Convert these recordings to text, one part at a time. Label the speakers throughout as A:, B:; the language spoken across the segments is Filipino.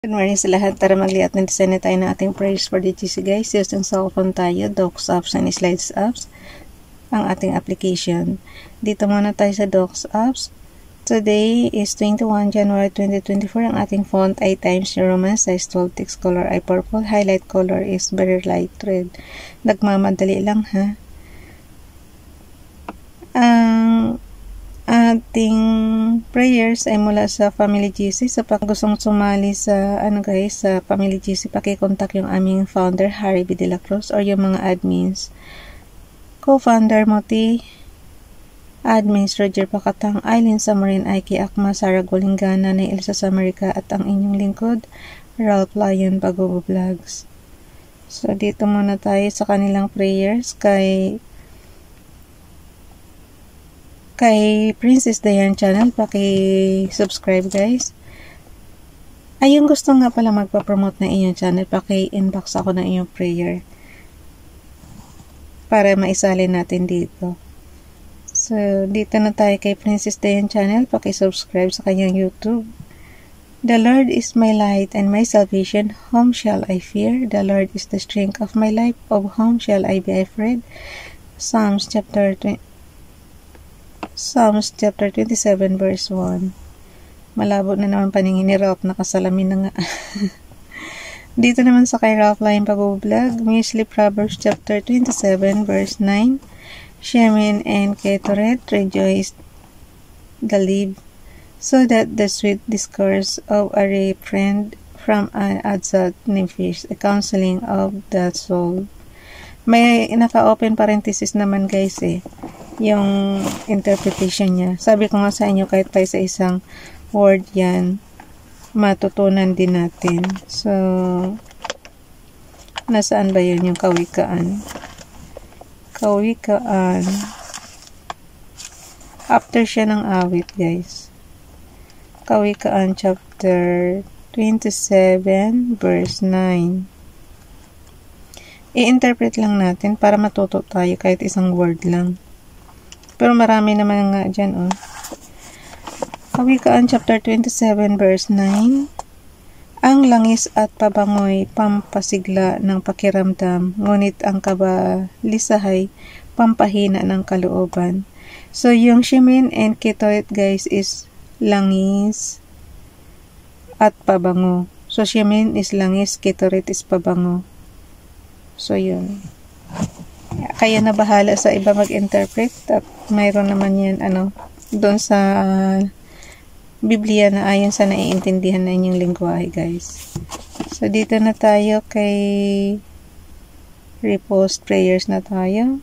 A: Good morning sa lahat. Tara magliat ng design na tayo ng ating prayers for the GC guys. Using cellphone tayo, Docs apps and Slides apps, ang ating application. Dito muna tayo sa Docs apps. Today is 21 January 2024. Ang ating font ay Times New Roman, size 12, text color ay purple, highlight color is very light red. Nagmamadali lang ha. Ang ating prayers ay mula sa Family GC. So pag gustong sumali sa sa Family GC, paki-contact yung aming founder Harry B. De La Cruz or yung mga admins. Co-founder Moti, admins Roger Pacatang, Eileen Samarin, Aiki Akma, Sarah Golingana, na Elsa Samarica, at ang inyong lingkod Ralph Lion Bagobo Vlogs. So dito muna tayo sa kanilang prayers kay Princess Diane Channel. Paki-subscribe guys. Ay, yung gusto nga pala magpa-promote na inyong channel, paki-inbox ako ng inyong prayer para maisali natin dito. So, dito na tayo kay Princess Diane Channel. Paki-subscribe sa kanyang YouTube. The Lord is my light and my salvation. Whom shall I fear? The Lord is the strength of my life. Of whom shall I be afraid? Psalms chapter 27 verse 1. Malabo na naman paningin ni Ralph, nakasalamin na nga. Dito naman sa kay Ralph Lion Pag-vlog, Musli Proverbs chapter 27 verse 9. Shemin and Ketoret, rejoice the live, so that the sweet discourse of a friend from an adzat nefesh, a counseling of the soul. May naka-open parenthesis naman guys yung interpretation niya. Sabi ko nga sa inyo, kahit tayo sa isang word yan, matutunan din natin. So, nasaan ba yun yung kawikaan? Kawikaan. After siya ng awit, guys. Kawikaan chapter 27 verse 9. I-interpret lang natin para matuto tayo kahit isang word lang. Pero marami naman nga dyan, Kawikaan chapter 27 verse 9. Ang langis at pabangoy pampasigla ng pakiramdam, ngunit ang kabalisahay pampahina ng kalooban. So yung Shemin and Ketoret guys is langis at pabango. So Shemin is langis, Ketoret is pabango. So yun. Kaya na bahala sa iba mag-interpret, at mayroon naman yan doon sa Biblia na ayon sa naiintindihan na inyong lingwahe guys. So dito na tayo kay repost prayers na tayo.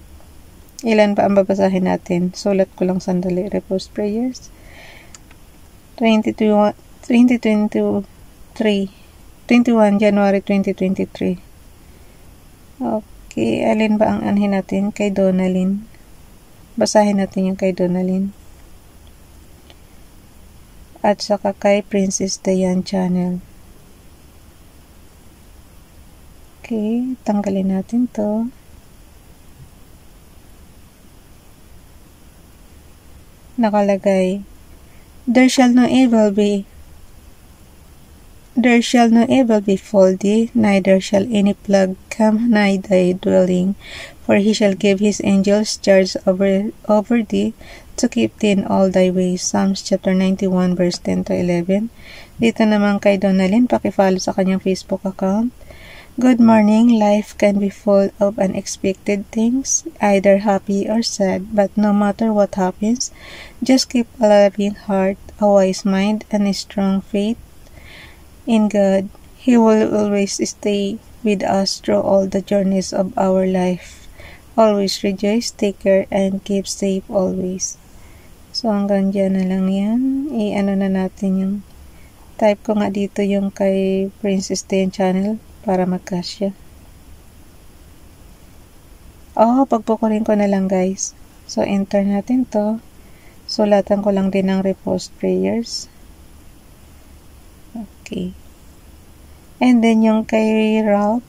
A: Ilan pa ang babasahin natin? Sulat ko lang sandali. Repost prayers 21 January 2023. Okay, alin ba ang anhin natin? Kay Donalyn. Basahin natin yung kay Donalyn. At saka kay Princess Diane Channel. Okay, tanggalin natin to. Nakalagay, There shall no evil befall thee, neither shall any plague come nigh thy dwelling. For he shall give his angels charge over thee, to keep thee in all thy ways. Psalms chapter 91 verse 10 to 11. Dito naman kay Donalyn, pakifollow sa kanyang Facebook account. Good morning. Life can be full of unexpected things, either happy or sad, but no matter what happens, just keep a loving heart, a wise mind, and a strong faith in God. He will always stay with us through all the journeys of our life. Always rejoice, take care, and keep safe always. So hanggang dyan na lang yan. Na natin yung type ko nga dito yung kay Princess Diane Channel para magkasya. Pagpukurin ko na lang guys. So enter natin to. Sulatan ko lang din ng repost prayers. Okay. And then yung kay Ralph,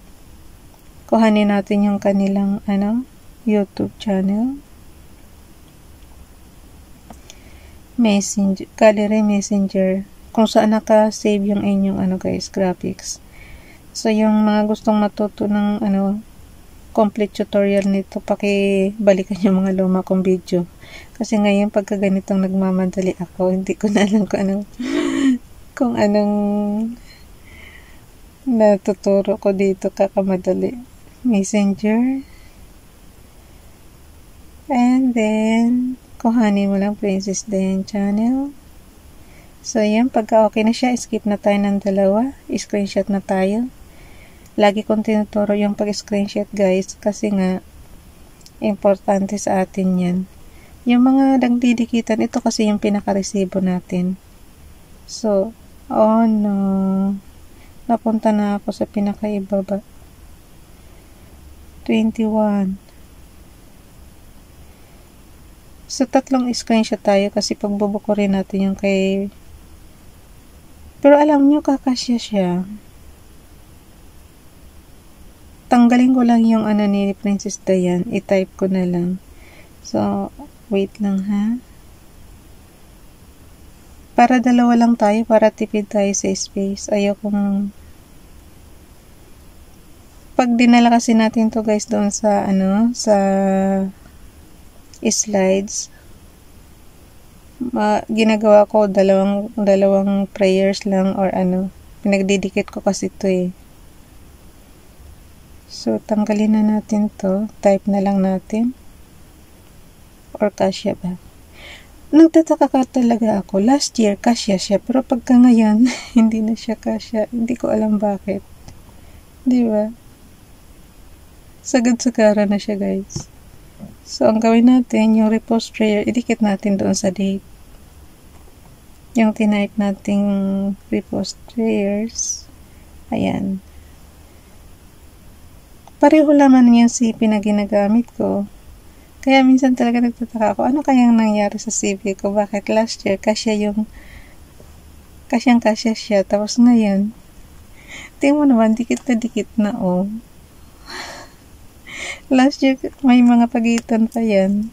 A: kuhanin natin yung kanilang YouTube channel. Messenger, Gallery Messenger. kung saan naka-save yung inyong guys, graphics. So, yung mga gustong matuto ng complete tutorial nito, pakibalikan yung mga luma kong video. Kasi ngayon, pagka ganitong nagmamadali ako, hindi ko na alam kung anong natuturo ko dito kakamadali. Messenger. And then, kuhanin mo lang Princess Diane channel. So, yan. Pagka okay na siya, skip na tayo ng dalawa. Screenshot na tayo. Lagi kong tinuturo yung pag-screenshot, guys. Kasi nga, importante sa atin yan. Yung mga nagdidikitan, ito kasi yung pinaka-resibo natin. So, oh no. Napunta na ako sa pinaka-ibaba. 21. So, 3 screenshot tayo kasi pagbubuko rin natin yung kay... Pero alam nyo, kakasya siya. Tanggalin ko lang yung ni Princess Diane. I-type ko na lang. So, wait lang ha. Para dalawa lang tayo, para tipid tayo sa space. Ayokong... Pag dinala kasi natin to guys doon sa, sa slides, ginagawa ko dalawang prayers lang or pinagdidikit ko kasi ito eh. So, tanggalin na natin to. Type na lang natin. Or kasya ba? Nagtataka ka talaga ako. Last year, kasya siya. Pero pagka ngayon, hindi na siya kasya. Hindi ko alam bakit. Di ba? Sagad-sagara na siya, guys. So, ang gawin natin, yung repost prayer, idikit natin doon sa date. Yung tinype nating repost prayers. Ayan. Pareho naman yung CP na ginagamit ko. Kaya minsan talaga nagtataka ako, ano kayang nangyari sa CP ko? Bakit last year, kasyang siya. Tapos ngayon, tingnan mo naman, dikit na oh. Last year, may mga pagitan pa yan.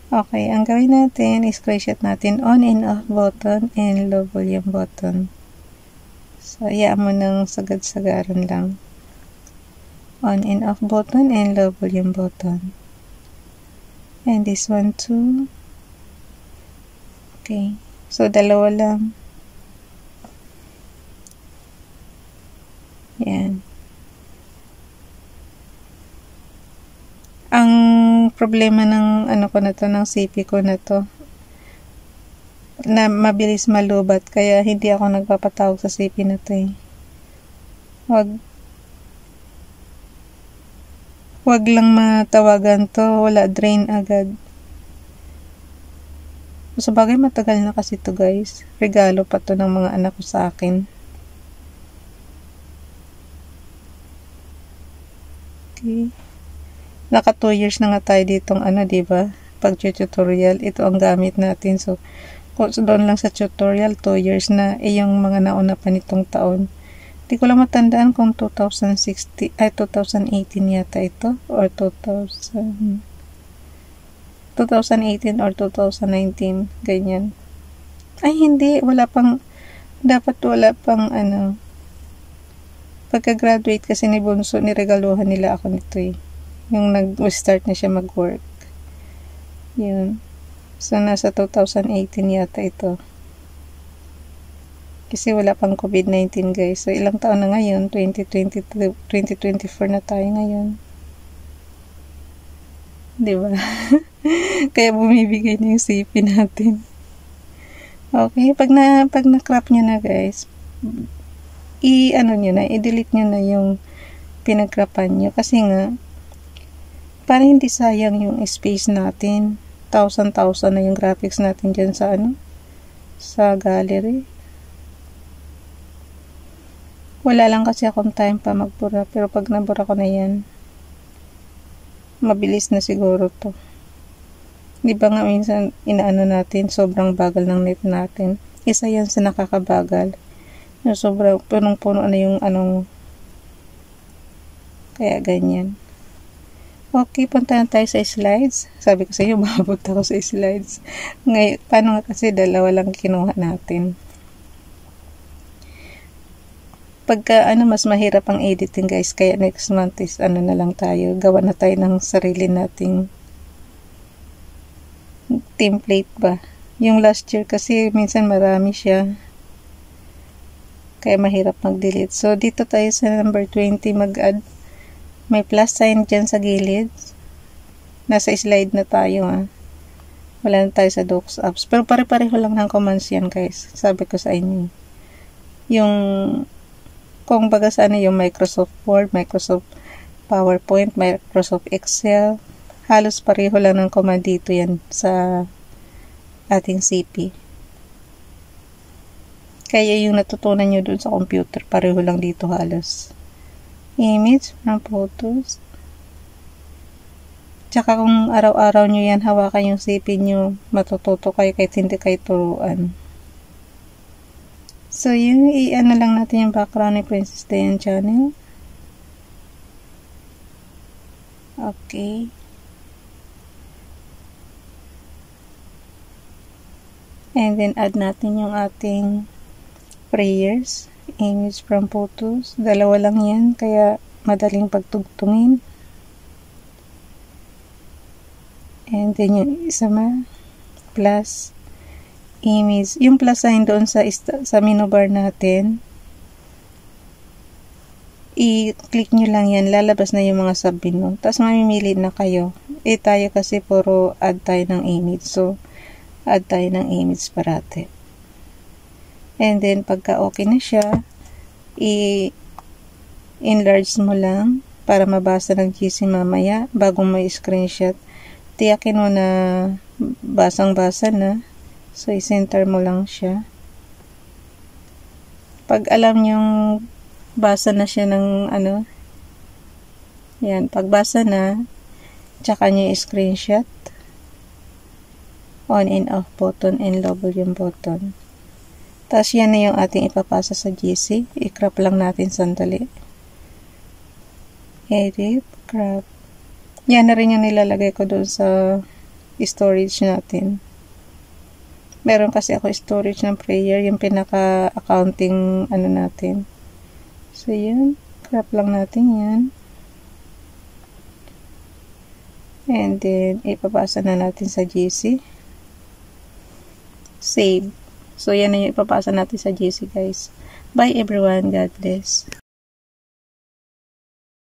A: Okay, ang gawin natin, screenshot natin on and off button and low volume button. So, hayaan mo ng sagad-sagaran lang. On and off button and low volume button. And this one too. Okay, so dalawa lang. Yan. Ang problema ng ko na to, ng CP ko na to, na mabilis malubat, kaya hindi ako nagpapatawag sa CP na to eh. Wag lang matawagan to, wala, drain agad. Sa bagay, matagal na kasi to guys. Regalo pa to ng mga anak ko sa akin. Okay. Naka 2 years na nga tayo ditong diba? Pag tutorial, ito ang gamit natin. So, kung doon lang sa tutorial, 2 years na. Yung mga nauna pa nitong taon. Hindi ko lang matandaan kung 2018 yata ito. Or 2018 or 2019. Ganyan. Ay, hindi. Dapat wala pang Pagka-graduate kasi ni Bunso, niregaluhan nila ako nito eh. Yung nag-start na siya mag-work. Yun. So, nasa 2018 yata ito. Kasi wala pang COVID-19 guys. So, ilang taon na ngayon? 2024 na tayo ngayon. Diba? Kaya bumibigay na yung CP natin. Okay. Pag na-crop nyo na guys, i-delete nyo na yung pinag-crapan nyo. Kasi nga, para hindi sayang yung space natin. 1,000 na yung graphics natin dyan sa sa gallery. Wala lang kasi akong time pa magbura, pero pag nabura ko na yan, mabilis na siguro to. Di ba nga minsan natin, sobrang bagal ng net natin. Isa yan sa nakakabagal. Sobrang punong-puno na yung kaya ganyan. Okay, punta na tayo sa slides. Sabi ko sa inyo, mapunta ako sa slides. Ngayon, paano nga kasi dalawa lang kinuha natin. pagka mas mahirap ang editing guys, kaya next month is na lang tayo, gawa na tayo ng sarili nating template ba. Yung last year kasi minsan marami siya, kaya mahirap mag-delete. So dito tayo sa number 20 mag-add. May plus sign dyan sa gilid. Nasa slide na tayo wala na tayo sa Docs apps, pero pare-pareho lang ng commands yan guys. Sabi ko sa inyo, yung kung baga sana yung Microsoft Word, Microsoft PowerPoint, Microsoft Excel, halos pareho lang ng command dito yan sa ating CP. Kaya yung natutunan nyo dun sa computer, pareho lang dito halos. Image from photos. Tsaka kung araw-araw nyo yan hawakan yung CP nyo, matututo kayo kahit hindi kayo turuan. So, yun, lang natin yung background ni Princess Diane channel. Okay. And then, add natin yung ating prayers. Image from photos. Dalawa lang yan, kaya madaling pagtugtungin. And then, yung isa plus image. Yung plus sign doon sa menu bar natin, i-click nyo lang yan, lalabas na yung mga sub-menu. Tapos mamimili na kayo. Tayo kasi puro add tayo ng image. So, add tayo ng image parate. And then, pagka okay na siya, i-enlarge mo lang para mabasa ng GC mamaya bago may screenshot. Tiyakin mo na basang-basa na. So, i-center mo lang siya. Pag alam yung basa na siya ng yan, pag basa na, tsaka nyo i-screenshot. On and off button and double yung button. Tapos yan na yung ating ipapasa sa GC. I-crop lang natin sandali. Edit, crop. Yan na rin yung nilalagay ko doon sa storage natin. Meron kasi ako storage ng prayer, yung pinaka-accounting natin. So, yan. Crop lang natin yan. And then, ipapasa na natin sa GC. Save. So, yan na yung ipapasa natin sa GC, guys. Bye, everyone. God bless.